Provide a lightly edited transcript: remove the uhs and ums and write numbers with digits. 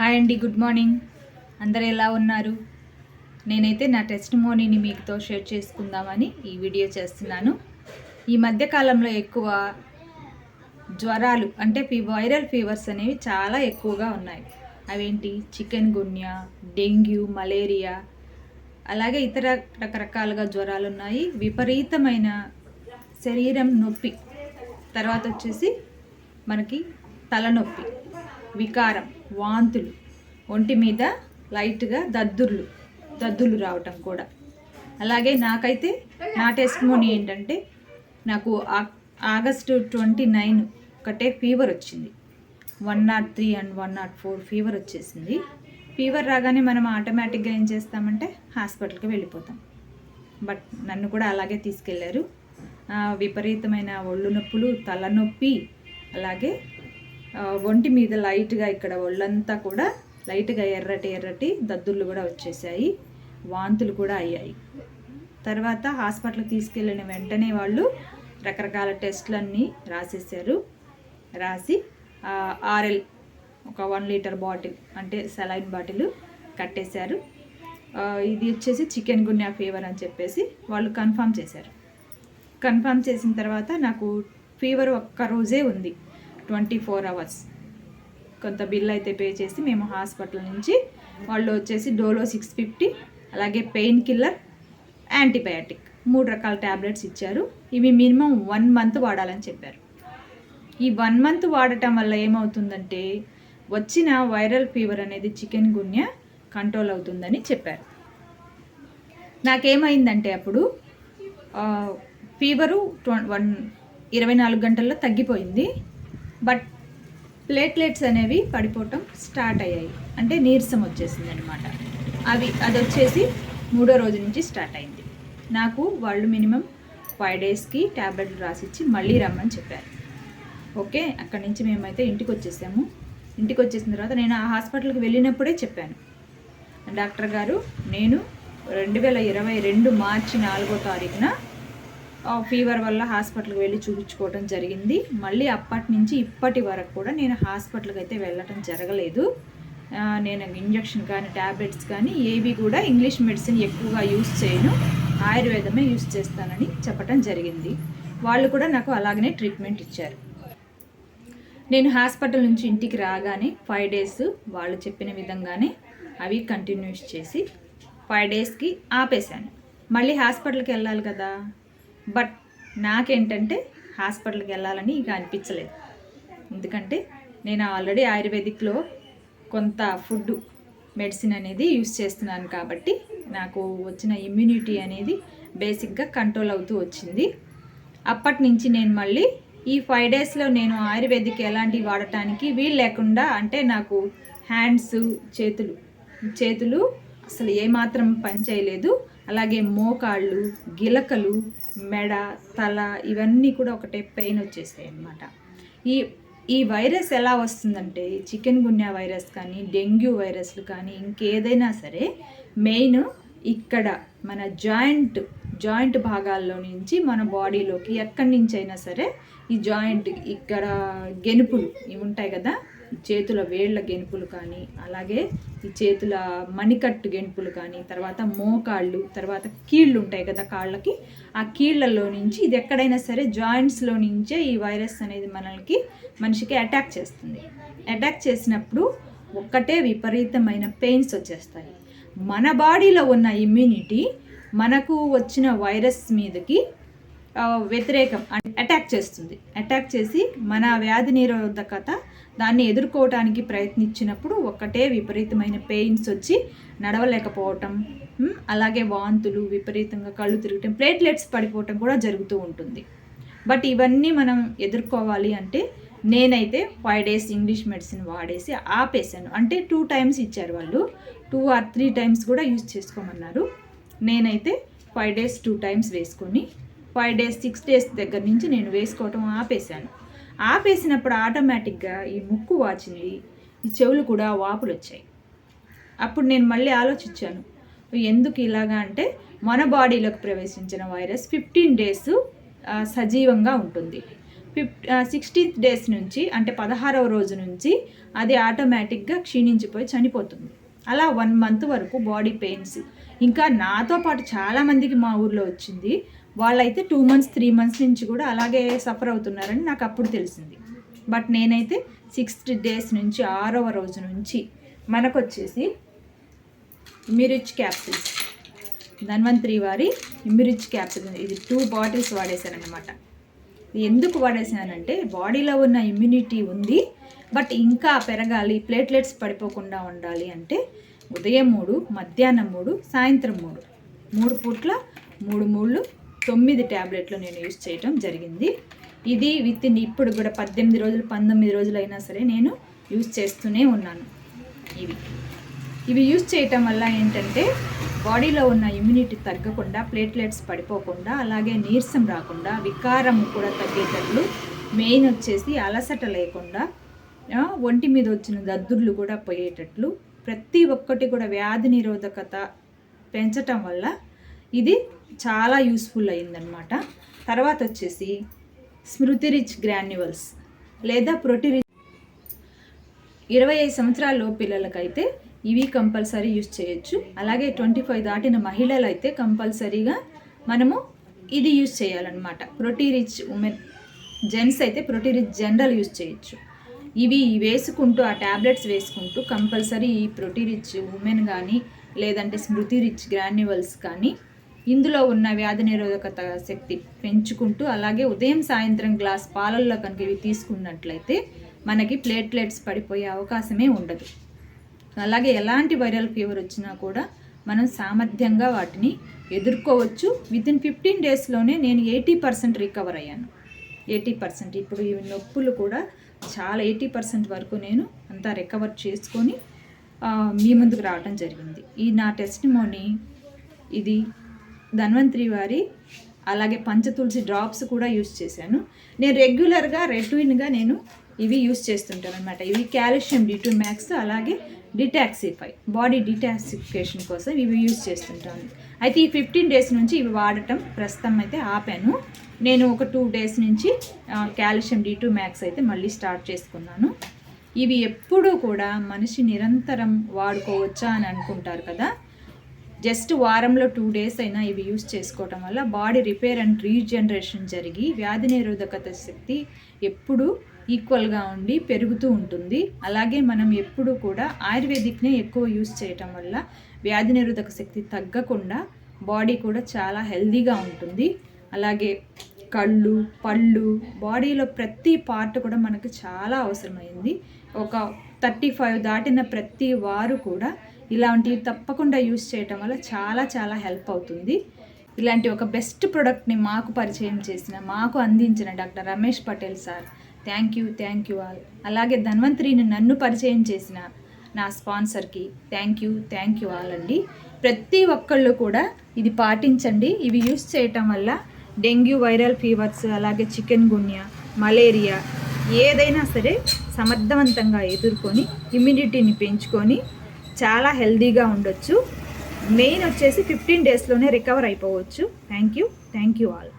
Hi అండి, good morning. అందరు ఎలా ఉన్నారు? నేనైతే నా టెస్టిమోనీని మీతో షేర్ చేసుకుందామని ఈ వీడియో చేస్తున్నాను. ఈ మధ్యకాలంలో ఎక్కువ జ్వరాలు అంటే వైరల్ ఫీవర్స్ అనేవి చాలా ఎక్కువగా ఉన్నాయి. అవేంటి చికెన్ గున్యా, డెంగ్యూ, మలేరియా, అలాగే ఇతర రకరకాలుగా జ్వరాలు ఉన్నాయి. విపరీతమైన శరీరం నొప్పి, తర్వాత వచ్చేసి మనకి తలనొప్పి, వికారం, వాంతులు, ఒంటి మీద లైట్గా దద్దుర్లు రావటం కూడా. అలాగే నాకైతే నా టెస్టిమోనీ ఏంటంటే, నాకు ఆగస్టు 29 ఒకటే ఫీవర్ వచ్చింది. 103 and 104 ఫీవర్ వచ్చేసింది. ఫీవర్ రాగానే మనం ఆటోమేటిక్గా ఏం చేస్తామంటే హాస్పిటల్కి వెళ్ళిపోతాం. బట్ నన్ను కూడా అలాగే తీసుకెళ్ళారు. విపరీతమైన ఒళ్ళు నొప్పులు, తలనొప్పి, అలాగే ఒంటి మీద లైట్గా ఇక్కడ ఒళ్ళంతా కూడా లైట్గా ఎర్రటి దద్దుర్లు కూడా వచ్చేసాయి. వాంతులు కూడా అయ్యాయి. తర్వాత హాస్పిటల్కి తీసుకెళ్ళిన వెంటనే వాళ్ళు రకరకాల టెస్టులన్నీ రాసి ఆర్ఎల్ ఒక 1 లీటర్ బాటిల్ అంటే సెలైన్ బాటిల్ కట్టేశారు. ఇది వచ్చేసి చికెన్ గున్యా ఫీవర్ అని చెప్పేసి వాళ్ళు కన్ఫర్మ్ చేశారు. కన్ఫర్మ్ చేసిన తర్వాత నాకు ఫీవర్ ఒక్కరోజే ఉంది, 24 hours. కొంత బిల్ అయితే పే చేసి మేము హాస్పిటల్ నుంచి వాళ్ళు వచ్చేసి డోలో 650, అలాగే పెయిన్ కిల్లర్, యాంటీబయాటిక్ 3 రకాల ట్యాబ్లెట్స్ ఇచ్చారు. ఇవి మినిమం 1 month వాడాలని చెప్పారు. ఈ 1 month వాడటం వల్ల ఏమవుతుందంటే వచ్చిన వైరల్ ఫీవర్ అనేది చికెన్ గున్యా కంట్రోల్ అవుతుందని చెప్పారు. నాకేమైందంటే అప్పుడు ఫీవరు 24 గంటల్లో తగ్గిపోయింది. బట్ ప్లేట్లెట్స్ అనేవి పడిపోవటం స్టార్ట్ అయ్యాయి, అంటే నీరసం వచ్చేసింది అనమాట. అది వచ్చేసి 3వ రోజు నుంచి స్టార్ట్ అయింది. నాకు వాళ్ళు మినిమం 5 daysకి ట్యాబ్లెట్లు రాసిచ్చి మళ్ళీ రమ్మని చెప్పారు. ఓకే, అక్కడి నుంచి మేమైతే ఇంటికి వచ్చేసాము. ఇంటికి వచ్చేసిన తర్వాత నేను ఆ హాస్పిటల్కి వెళ్ళినప్పుడే చెప్పాను, డాక్టర్ గారు నేను 2022 మార్చి 4వ తారీఖున ఫీవర్ వల్ల హాస్పిటల్కి వెళ్ళి చూపించుకోవడం జరిగింది. మళ్ళీ అప్పటి నుంచి ఇప్పటి వరకు కూడా నేను హాస్పిటల్కి అయితే వెళ్ళటం జరగలేదు. నేను ఇంజక్షన్ కానీ ట్యాబ్లెట్స్ కానీ ఏవి కూడా ఇంగ్లీష్ మెడిసిన్ ఎక్కువగా యూస్ చేయను, ఆయుర్వేదమే యూస్ చేస్తానని చెప్పడం జరిగింది. వాళ్ళు కూడా నాకు అలాగనే ట్రీట్మెంట్ ఇచ్చారు. నేను హాస్పిటల్ నుంచి ఇంటికి రాగానే 5 days వాళ్ళు చెప్పిన విధంగానే అవి కంటిన్యూస్ చేసి 5 daysకి ఆపేశాను. మళ్ళీ హాస్పిటల్కి వెళ్ళాలి కదా, బట్ నాకేంటంటే హాస్పిటల్కి వెళ్ళాలని ఇక అనిపించలేదు. ఎందుకంటే నేను ఆల్రెడీ ఆయుర్వేదిక్లో కొంత ఫుడ్ మెడిసిన్ అనేది యూస్ చేస్తున్నాను కాబట్టి నాకు వచ్చిన ఇమ్యూనిటీ అనేది బేసిక్గా కంట్రోల్ అవుతూ వచ్చింది. అప్పటి నుంచి నేను మళ్ళీ ఈ 5 daysలో నేను ఆయుర్వేదిక్ ఎలాంటివి వాడటానికి వీలు లేకుండా, అంటే నాకు హ్యాండ్స్, చేతులు అసలు ఏమాత్రం పని చేయలేదు. అలాగే మోకాళ్ళు, గిలకలు, మెడ, తల ఇవన్నీ కూడా ఒకటే పెయిన్ వచ్చేసాయి అన్నమాట. ఈ వైరస్ ఎలా వస్తుందంటే చికెన్ గున్యా వైరస్ కానీ, డెంగ్యూ వైరస్లు కానీ, ఇంకేదైనా సరే మెయిన్ ఇక్కడ మన జాయింట్ భాగాల్లో నుంచి మన బాడీలోకి ఎక్కడి నుంచి అయినా సరే ఈ జాయింట్ ఇక్కడ గెనుపులు ఇవి ఉంటాయి కదా, చేతుల వేళ్ళ గెనుపులు కానీ, అలాగే ఈ చేతుల మణికట్టు గెనుపులు కానీ, తర్వాత మోకాళ్ళు, తర్వాత కీళ్ళు ఉంటాయి కదా కాళ్ళకి, ఆ కీళ్ళల్లో నుంచి ఇది ఎక్కడైనా సరే జాయింట్స్లో నుంచే ఈ వైరస్ అనేది మనిషికి అటాక్ చేస్తుంది. అటాక్ చేసినప్పుడు ఒక్కటే విపరీతమైన పెయిన్స్ వచ్చేస్తాయి. మన బాడీలో ఉన్న ఇమ్యూనిటీ మనకు వచ్చిన వైరస్ మీదకి వ్యతిరేకం అటాక్ చేస్తుంది. అటాక్ చేసి మన వ్యాధి నిరోధకత దాన్ని ఎదుర్కోవటానికి ప్రయత్నించినప్పుడు ఒక్కటే విపరీతమైన పెయిన్స్ వచ్చి నడవలేకపోవటం, అలాగే వాంతులు, విపరీతంగా కళ్ళు తిరగటం, ప్లేట్లెట్స్ పడిపోవటం కూడా జరుగుతూ ఉంటుంది. బట్ ఇవన్నీ మనం ఎదుర్కోవాలి అంటే నేనైతే 5 days ఇంగ్లీష్ మెడిసిన్ వాడేసి ఆపేశాను. అంటే 2 times ఇచ్చారు వాళ్ళు, 2 or 3 times కూడా యూజ్ చేసుకోమన్నారు. నేనైతే 5 days 2 times వేసుకొని 5 days 6 days దగ్గర నుంచి నేను వేసుకోవటం ఆపేశాను. ఆపేసినప్పుడు ఆటోమేటిక్గా ఈ ముక్కు వాచింది, ఈ చెవులు కూడా వాపులు వచ్చాయి. అప్పుడు నేను మళ్ళీ ఆలోచించాను, ఎందుకు ఇలాగా అంటే మన బాడీలోకి ప్రవేశించిన వైరస్ 15 days సజీవంగా ఉంటుంది. 16th డేస్ నుంచి అంటే 16వ రోజు నుంచి అది ఆటోమేటిక్గా క్షీణించిపోయి చనిపోతుంది. అలా 1 మంత్ వరకు బాడీ పెయిన్స్. ఇంకా నాతో పాటు చాలామందికి మా ఊర్లో వచ్చింది. వాళ్ళైతే 2 మంత్స్ 3 మంత్స్ నుంచి కూడా అలాగే సఫర్ అవుతున్నారని నాకు అప్పుడు తెలిసింది. బట్ నేనైతే 6th డేస్ నుంచి 6వ రోజు నుంచి మనకు వచ్చేసి ఇమ్యూరిచ్ క్యాప్సిల్స్, ధన్వంతరి వారి ఇమ్యూరిచ్ క్యాప్సిల్, ఇది 2 బాటిల్స్ వాడేశానమాట. ఎందుకు వాడేసానంటే బాడీలో ఉన్న ఇమ్యూనిటీ ఉంది, బట్ ఇంకా పెరగాలి, ప్లేట్లెట్స్ పడిపోకుండా ఉండాలి అంటే ఉదయం 3, మధ్యాహ్నం 3, సాయంత్రం 3 పూట్ల 3 9 ట్యాబ్లెట్లు నేను యూజ్ చేయటం జరిగింది. ఇది ఇప్పుడు కూడా 18 రోజులు 19 రోజులు అయినా సరే నేను యూజ్ చేస్తూనే ఉన్నాను. ఇవి యూజ్ చేయటం వల్ల ఏంటంటే బాడీలో ఉన్న ఇమ్యూనిటీ తగ్గకుండా, ప్లేట్లెట్స్ పడిపోకుండా, అలాగే నీరసం రాకుండా, వికారం కూడా తగ్గేటట్లు, మెయిన్ వచ్చేసి అలసట లేకుండా, ఒంటి మీద వచ్చిన దద్దుర్లు కూడా పోయేటట్లు, ప్రతి ఒక్కటి కూడా వ్యాధి నిరోధకత పెంచటం వల్ల ఇది చాలా యూస్ఫుల్ అయిందనమాట. తర్వాత వచ్చేసి స్మృతి రిచ్ గ్రాన్యువల్స్ లేదా ప్రోటీరిచ్ 25 సంవత్సరాల పిల్లలకైతే ఇవి కంపల్సరీ యూజ్ చేయొచ్చు. అలాగే 25 దాటిన మహిళలు అయితే కంపల్సరీగా మనము ఇది యూజ్ చేయాలన్నమాట. ప్రోటీరిచ్ ఉమెన్, జెంట్స్ అయితే ప్రోటీరిచ్ జనరల్ యూజ్ చేయొచ్చు. ఇవి వేసుకుంటూ ఆ ట్యాబ్లెట్స్ వేసుకుంటూ కంపల్సరీ ఈ ప్రోటీరిచ్ ఉమెన్ కానీ లేదంటే స్మృతి రిచ్ గ్రాన్యువల్స్ కానీ ఇందులో ఉన్న వ్యాధి నిరోధకత శక్తి పెంచుకుంటూ, అలాగే ఉదయం సాయంత్రం గ్లాస్ పాలల్లో కనుక ఇవి తీసుకున్నట్లయితే మనకి ప్లేట్లెట్స్ పడిపోయే అవకాశమే ఉండదు. అలాగే ఎలాంటి వైరల్ ఫీవర్ వచ్చినా కూడా మనం సామర్థ్యంగా వాటిని ఎదుర్కోవచ్చు. వితిన్ 15 డేస్లోనే నేను 80% రికవర్ అయ్యాను. 80%. ఇప్పుడు ఈ నొప్పులు కూడా చాలా 80% వరకు నేను అంతా రికవర్ చేసుకొని మీ ముందుకు రావడం జరిగింది. ఈ నా టెస్టిమోనీ ఇది ధన్వంతరి వారి, అలాగే పంచతులసి డ్రాప్స్ కూడా యూజ్ చేశాను. నేను రెగ్యులర్గా రెట్విన్గా నేను ఇవి యూజ్ చేస్తుంటాను అనమాట. ఇవి కాల్షియం D2 మ్యాక్స్, అలాగే డిటాక్సిఫై, బాడీ డిటాక్సిఫికేషన్ కోసం ఇవి యూజ్ చేస్తుంటాను. అయితే ఈ 15 డేస్ నుంచి ఇవి వాడటం ప్రస్తుతం అయితే ఆపాను. నేను ఒక 2 డేస్ నుంచి కాల్షియం D2 మ్యాక్స్ అయితే మళ్ళీ స్టార్ట్ చేసుకున్నాను. ఇవి ఎప్పుడూ కూడా మనిషి నిరంతరం వాడుకోవచ్చా అని అనుకుంటారు కదా. జస్ట్ వారంలో 2 డేస్ అయినా ఇవి యూజ్ చేసుకోవటం వల్ల బాడీ రిపేర్ అండ్ రీజనరేషన్ జరిగి వ్యాధి నిరోధకత శక్తి ఎప్పుడూ ఈక్వల్గా ఉండి పెరుగుతూ ఉంటుంది. అలాగే మనం ఎప్పుడు కూడా ఆయుర్వేదిక్నే ఎక్కువ యూజ్ చేయటం వల్ల వ్యాధి నిరోధక శక్తి తగ్గకుండా బాడీ కూడా చాలా హెల్దీగా ఉంటుంది. అలాగే కళ్ళు, పళ్ళు, బాడీలో ప్రతి పార్ట్ కూడా మనకు చాలా అవసరమైంది. ఒక 35 దాటిన ప్రతి వారు కూడా ఇలాంటివి తప్పకుండా యూజ్ చేయటం వల్ల చాలా చాలా హెల్ప్ అవుతుంది. ఇలాంటి ఒక బెస్ట్ ప్రోడక్ట్ని మాకు పరిచయం చేసిన, మాకు అందించిన doctor Ramesh Patel sir, thank you all. అలాగే ధన్వంతరిని నన్ను పరిచయం చేసిన నా స్పాన్సర్కి థ్యాంక్ యూ ఆల్ అండి. ప్రతి ఒక్కళ్ళు కూడా ఇది పాటించండి. ఇవి యూజ్ చేయటం వల్ల డెంగ్యూ, వైరల్ ఫీవర్స్, అలాగే చికెన్ గున్యా, మలేరియా ఏదైనా సరే సమర్థవంతంగా ఎదుర్కొని ఇమ్యూనిటీని పెంచుకొని చాలా హెల్దీగా ఉండొచ్చు. మెయిన్ వచ్చేసి 15 డేస్లోనే రికవర్ అయిపోవచ్చు. Thank you all.